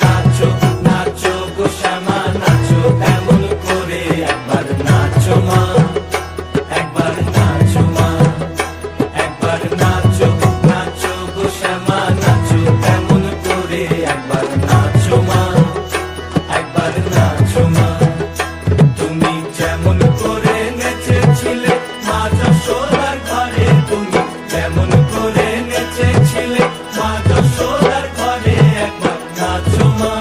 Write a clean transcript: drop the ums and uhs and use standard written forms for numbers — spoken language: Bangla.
নাচো নাচো গো শ্যামা নাচো এমন করে একবার নাচো মা একবার নাচো মা একবার নাচো নাচো গো শ্যামা নাচো এমন করে একবার নাচো মা একবার নাচো মা তুমি যেমন করে নেচেছিলে মা যশোদার ঘরে তুমি যেমন করে নেচেছিলে মা যশোদার ঘরে একবার নাচো মা।